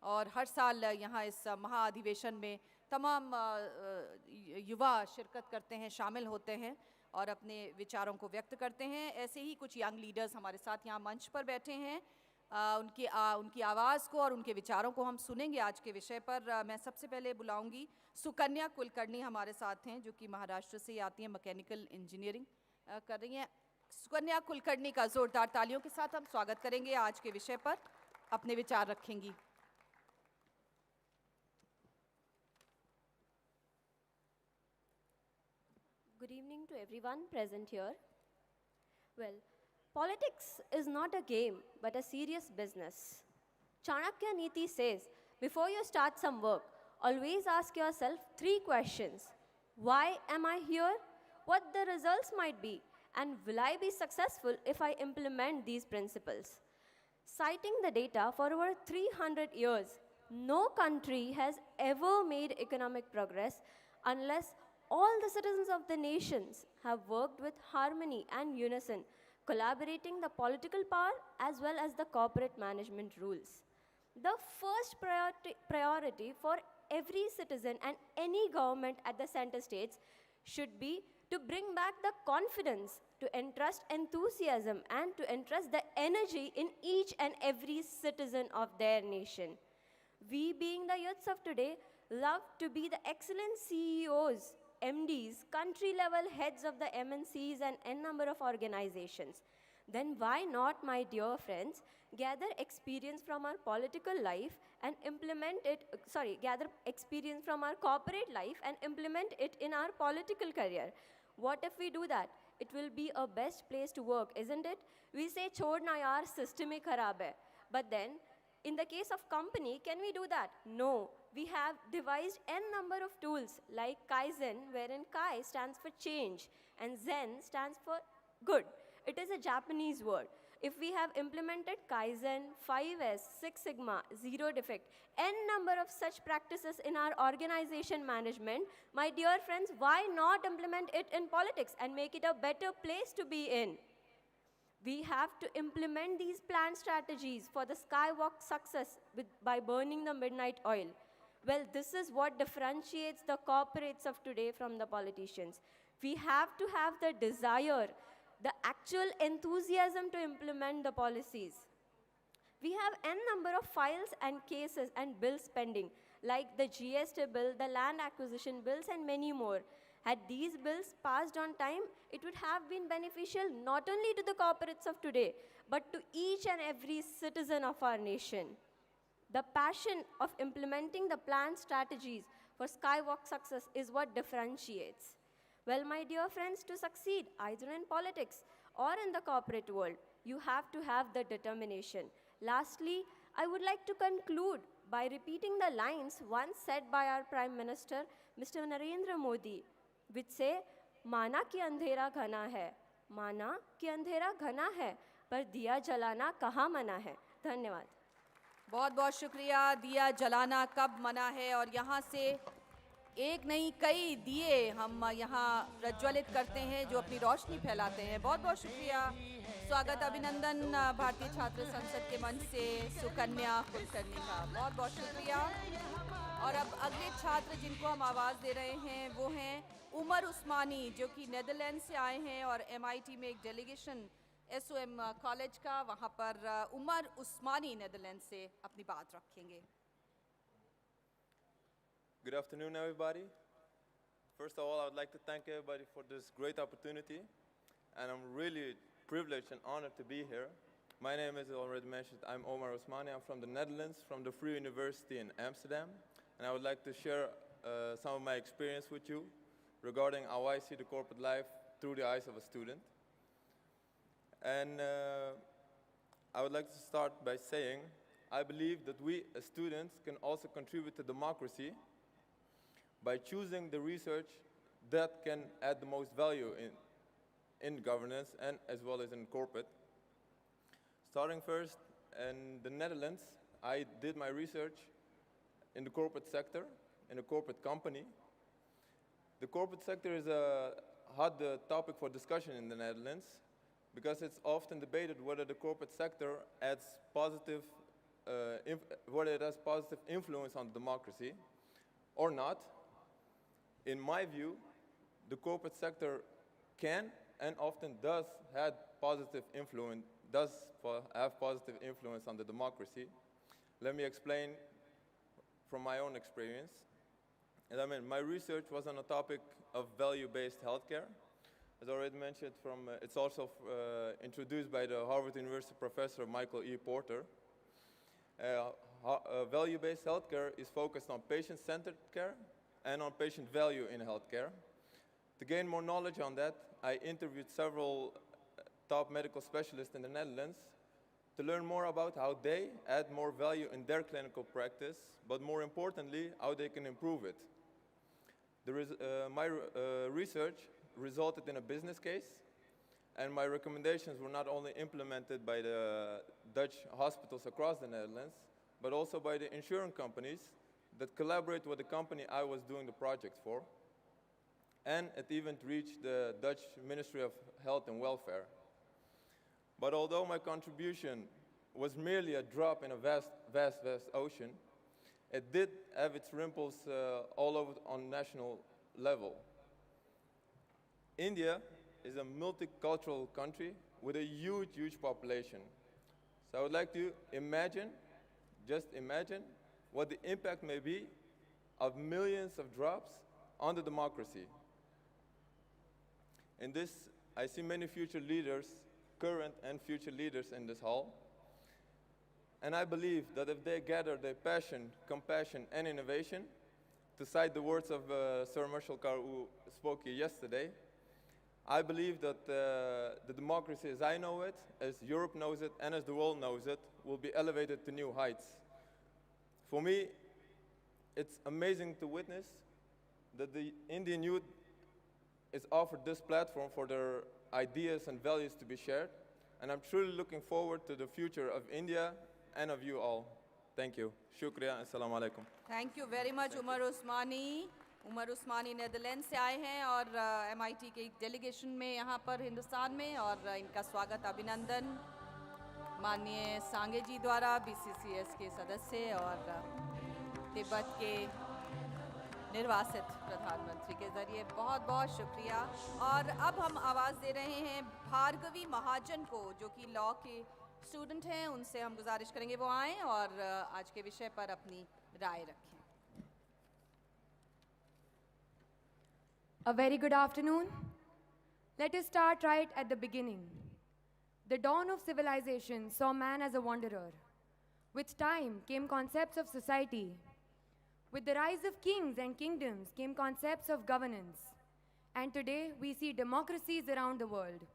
और हर साल यहाँ इस महाअधिवेशन में तमाम युवा शिरकत करते हैं, शामिल होते हैं और अपने विचारों को व्यक्त करते हैं। ऐसे ही कुछ यंग लीडर्स हमारे साथ यहाँ मंच पर बैठे हैं। उनकी आवाज़ को और उनके विचारों को हम सुनेंगे आज के विषय पर। मैं सबसे पहले बुलाऊंगी सुकन्या कुलकर्णी हमारे साथ हैं, जो कि महाराष्ट्र से आती हैं, मैकेनिकल इंजीनियरिंग कर रही हैं। सुकन्या कुलकर्णी का जोरदार तालियों के साथ हम स्वागत करेंगे। आज के विषय पर अपने विचार रखेंगी। Good evening to everyone present here. Well, politics is not a game, but a serious business. Chanakya Niti says, before you start some work, always ask yourself 3 questions. Why am I here? What the results might be? And will I be successful if I implement these principles? Citing the data for over 300 years, no country has ever made economic progress unless all the citizens of the nations have worked with harmony and unison, collaborating the political power as well as the corporate management rules. The first priority for every citizen and any government at the center states should be to bring back the confidence, to entrust enthusiasm, and to entrust the energy in each and every citizen of their nation. We, being the youths of today, love to be the excellent CEOs, MDs, country-level heads of the MNCs and N number of organizations. Then why not, my dear friends, gather experience from our political life and gather experience from our corporate life and implement it in our political career? What if we do that? It will be a best place to work, isn't it? We say, "Chodna yaar, system hi kharab hai." But then, in the case of company, can we do that? No. We have devised n number of tools like Kaizen, wherein Kai stands for change and Zen stands for good. It is a Japanese word. If we have implemented Kaizen, 5S, 6 Sigma, Zero Defect, n number of such practices in our organization management, my dear friends, why not implement it in politics and make it a better place to be in? We have to implement these planned strategies for the skywalk success by burning the midnight oil. Well, this is what differentiates the corporates of today from the politicians. We have to have the desire, the actual enthusiasm to implement the policies. We have n number of files and cases and bills pending, like the GST bill, the land acquisition bills, and many more. Had these bills passed on time, it would have been beneficial not only to the corporates of today, but to each and every citizen of our nation. The passion of implementing the planned strategies for skywalk success is what differentiates. Well, my dear friends, to succeed either in politics or in the corporate world, you have to have the determination. Lastly, I would like to conclude by repeating the lines once said by our Prime Minister, Mr. Narendra Modi, which say, "माना कि अंधेरा घना है, माना कि अंधेरा घना है, पर दिया जलाना कहाँ मना है." धन्यवाद। बहुत बहुत शुक्रिया। दिया जलाना कब मना है, और यहाँ से एक नहीं कई दिए हम यहाँ प्रज्वलित करते हैं जो अपनी रोशनी फैलाते हैं। बहुत बहुत शुक्रिया। स्वागत, अभिनंदन भारतीय छात्र संसद के मंच से सुकन्या कुलकर्णी का। बहुत बहुत शुक्रिया। और अब अगले छात्र जिनको हम आवाज़ दे रहे हैं वो हैं उमर उस्मानी, जो कि नेदरलैंड से आए हैं और MIT में एक डेलीगेशन SOM कॉलेज का, वहाँ पर उमर उस्मानी नेदरलैंड से अपनी बात रखेंगे। Good afternoon, everybody. First of all, I would like to thank everybody for this great opportunity, and I'm really privileged and honored to be here. My name is already mentioned. I'm Omar Osmani. I'm from the Netherlands, from the Free University in Amsterdam, and I would like to share some of my experience with you regarding how I see the corporate life through the eyes of a student. And I would like to start by saying, I believe that we as students can also contribute to democracy by choosing the research that can add the most value in governance and as well as in corporate. Starting first, in the Netherlands, I did my research in the corporate sector, in a corporate company. The corporate sector is a hot topic for discussion in the Netherlands because it's often debated whether the corporate sector adds positive whether it has positive influence on democracy or not. In my view, the corporate sector can and often does have positive influence, have positive influence on the democracy. Let me explain from my own experience. And I mean, my research was on a topic of value-based healthcare. As already mentioned, it's also introduced by the Harvard University professor Michael E. Porter. Value-based healthcare is focused on patient-centered care and on patient value in healthcare. To gain more knowledge on that, I interviewed several top medical specialists in the Netherlands to learn more about how they add more value in their clinical practice, but more importantly, how they can improve it. My research resulted in a business case, and my recommendations were not only implemented by the Dutch hospitals across the Netherlands, but also by the insurance companies that collaborate with the company I was doing the project for. And it even reached the Dutch Ministry of Health and Welfare. But although my contribution was merely a drop in a vast, vast, vast ocean, it did have its ripples all over on national level. India is a multicultural country with a huge, huge population. So I would like to imagine, just imagine, what the impact may be of millions of drops on the democracy. In this, I see many future leaders, current and future leaders in this hall. And I believe that if they gather their passion, compassion, and innovation, to cite the words of Sir Marshall Kaur, who spoke here yesterday, I believe that the democracy as I know it, as Europe knows it, and as the world knows it, will be elevated to new heights. For me, it's amazing to witness that the Indian youth is offered this platform for their ideas and values to be shared. And I'm truly looking forward to the future of India and of you all. Thank you. Shukriya. Assalamu alaikum. Thank you very much Umar Usmani. Umar Usmani Netherland से आए हैं और MIT के एक delegation में यहाँ पर हिंदुस्तान में, और इनका स्वागत अभिनंदन माननीय सांगे जी द्वारा, BCS के सदस्य और तिब्बत के निर्वासित प्रधानमंत्री के ज़रिए। बहुत बहुत शुक्रिया। और अब हम आवाज़ दे रहे हैं भार्गवी महाजन को, जो कि लॉ के स्टूडेंट हैं। उनसे हम गुजारिश करेंगे वो आएँ और आज के विषय पर अपनी राय रखें। A very good afternoon. Let us start right at the beginning. The dawn of civilization saw man as a wanderer. With time came concepts of society. With the rise of kings and kingdoms came concepts of governance. And today we see democracies around the world,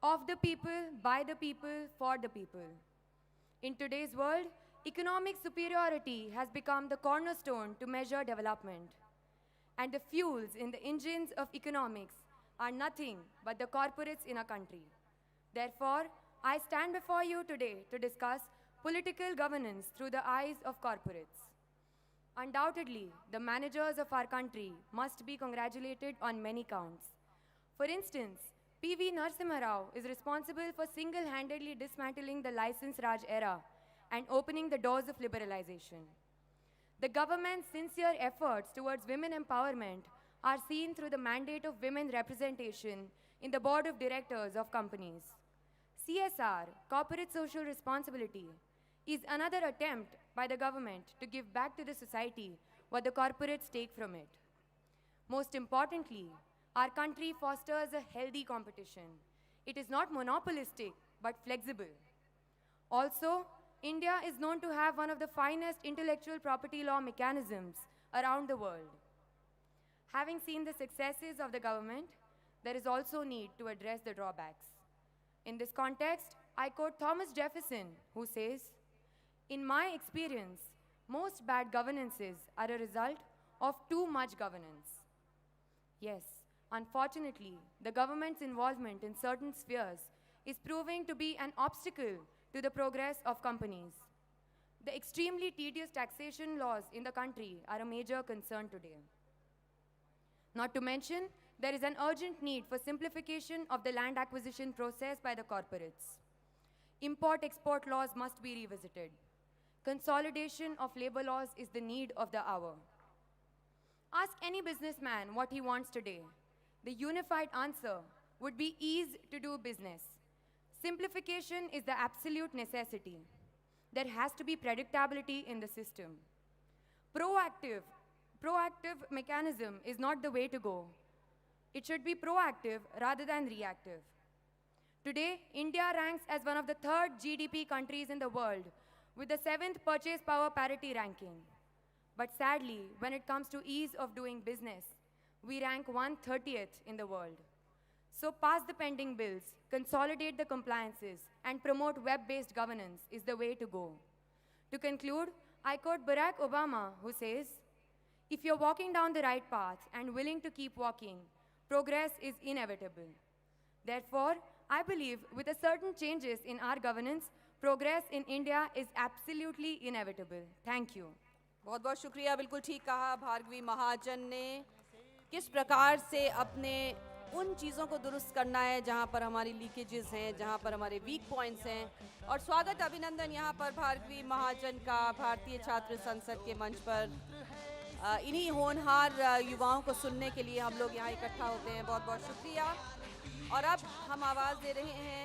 of the people, by the people, for the people. In today's world, economic superiority has become the cornerstone to measure development. And the fuels in the engines of economics are nothing but the corporates in a country. Therefore, I stand before you today to discuss political governance through the eyes of corporates. Undoubtedly, the managers of our country must be congratulated on many counts. For instance, P.V. Narasimha Rao is responsible for single-handedly dismantling the license Raj era and opening the doors of liberalization. The government's sincere efforts towards women empowerment are seen through the mandate of women representation in the board of directors of companies. CSR, corporate social responsibility, is another attempt by the government to give back to the society what the corporates take from it. Most importantly, our country fosters a healthy competition. It is not monopolistic, but flexible. Also, India is known to have one of the finest intellectual property law mechanisms around the world. Having seen the successes of the government, there is also need to address the drawbacks. In this context, I quote Thomas Jefferson, who says, "In my experience, most bad governances are a result of too much governance." Yes, unfortunately, the government's involvement in certain spheres is proving to be an obstacle to the progress of companies. The extremely tedious taxation laws in the country are a major concern today. Not to mention, there is an urgent need for simplification of the land acquisition process by the corporates. Import-export laws must be revisited. Consolidation of labor laws is the need of the hour. Ask any businessman what he wants today. The unified answer would be ease to do business. Simplification is the absolute necessity. There has to be predictability in the system. Proactive mechanism is not the way to go. It should be proactive rather than reactive. Today, India ranks as one of the 3rd GDP countries in the world with the 7th purchase power parity ranking. But sadly, when it comes to ease of doing business, we rank 130th in the world. So pass the pending bills, consolidate the compliances, and promote web-based governance is the way to go. To conclude, I quote Barack Obama, who says, "If you're walking down the right path and willing to keep walking, progress is inevitable." Therefore, I believe with a certain changes in our governance, progress in India is absolutely inevitable. Thank you. बहुत बहुत शुक्रिया। बिल्कुल ठीक कहा भार्गवी महाजन ने, किस प्रकार से अपने उन चीज़ों को दुरुस्त करना है जहाँ पर हमारी लीकेजेस हैं, जहाँ पर हमारे वीक पॉइंट्स हैं। और स्वागत अभिनंदन यहाँ पर भार्गवी महाजन का भारतीय छात्र संसद के मंच पर। इन्हीं होनहार युवाओं को सुनने के लिए हम लोग यहाँ इकट्ठा होते हैं। बहुत बहुत शुक्रिया। और अब हम आवाज़ दे रहे हैं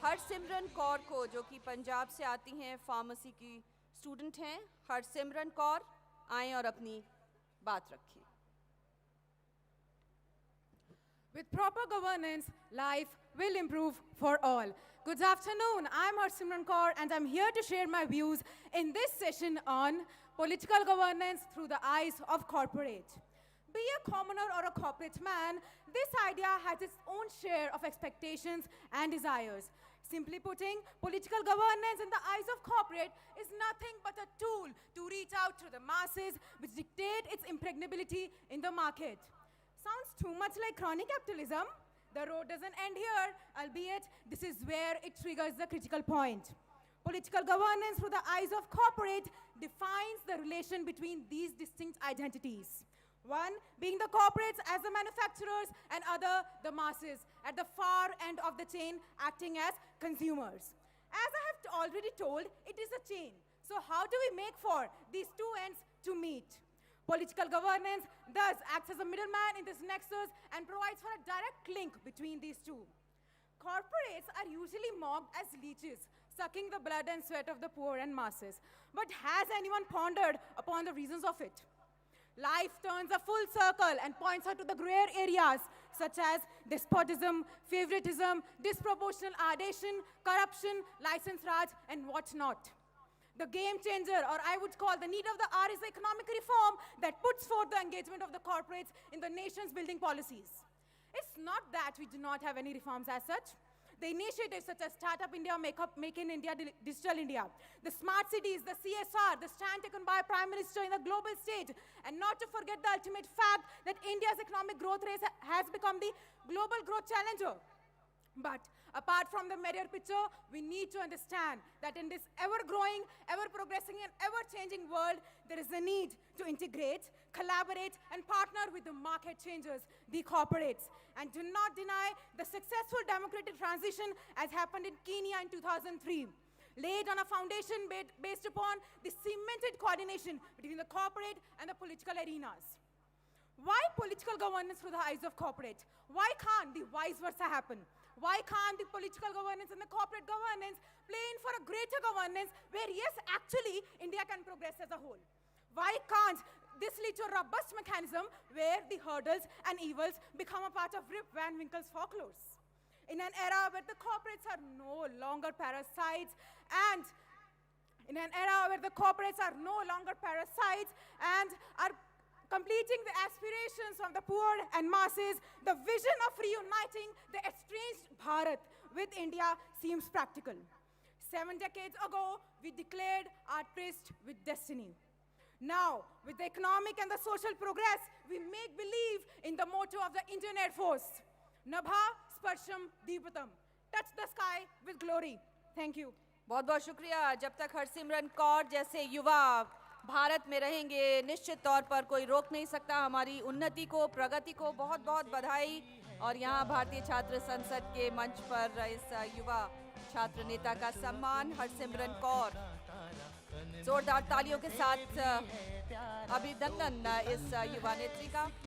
हरसिमरन कौर को, जो कि पंजाब से आती हैं, फार्मेसी की स्टूडेंट हैं। हरसिमरन कौर, आएँ और अपनी बात रखिए। With proper governance, life will improve for all. Good afternoon, I'm Harsimran Kaur and I'm here to share my views in this session on political governance through the eyes of corporate. Be a commoner or a corporate man, this idea has its own share of expectations and desires. Simply putting, political governance in the eyes of corporate is nothing but a tool to reach out to the masses which dictate its impregnability in the market. Sounds too much like crony capitalism? The road doesn't end here, albeit this is where it triggers the critical point. Political governance through the eyes of corporate defines the relation between these distinct identities. One being the corporates as the manufacturers, and other the masses at the far end of the chain acting as consumers. As I have already told, it is a chain. So how do we make for these two ends to meet? Political governance thus acts as a middleman in this nexus and provides for a direct link between these two. Corporates are usually mocked as leeches, sucking the blood and sweat of the poor and masses. But has anyone pondered upon the reasons of it? Life turns a full circle and points out to the gray areas such as despotism, favoritism, disproportional addition, corruption, license raj, and whatnot. The game changer, or I would call the need of the hour, is the economic reform that puts forth the engagement of the corporates in the nation's building policies. It's not that we do not have any reforms as such. The initiatives such as Startup India, Make in India, Digital India, the smart cities, the CSR, the stand taken by Prime Minister in the global stage, and not to forget the ultimate fact that India's economic growth rate has become the global growth challenger. But apart from the mirror picture, we need to understand that in this ever-growing, ever-progressing, and ever-changing world, there is a need to integrate, collaborate, and partner with the market changers, the corporates, and do not deny the successful democratic transition as happened in Kenya in 2003, laid on a foundation based upon the cemented coordination between the corporate and the political arenas. Why political governance through the eyes of corporate? Why can't the vice versa happen? Why can't the political governance and the corporate governance play in for a greater governance where, yes, actually, India can progress as a whole? Why can't this lead to a robust mechanism where the hurdles and evils become a part of Rip Van Winkle's folklores? In an era where the corporates are no longer parasites and are completing the aspirations of the poor and masses, the vision of reuniting the estranged Bharat with India seems practical. 7 decades ago, we declared our tryst with destiny. Now, with the economic and the social progress, we make believe in the motto of the Indian Air Force, Nabha Sparsham Deepatam, touch the sky with glory. Thank you. बहुत बहुत शुक्रिया। जब तक हरसिमरन कौर जैसे युवा भारत में रहेंगे, निश्चित तौर पर कोई रोक नहीं सकता हमारी उन्नति को, प्रगति को। बहुत बहुत बधाई। और यहाँ भारतीय छात्र संसद के मंच पर इस युवा छात्र नेता का सम्मान हरसिमरन कौर। जोरदार तालियों के साथ अभिनंदन इस युवा नेत्री का।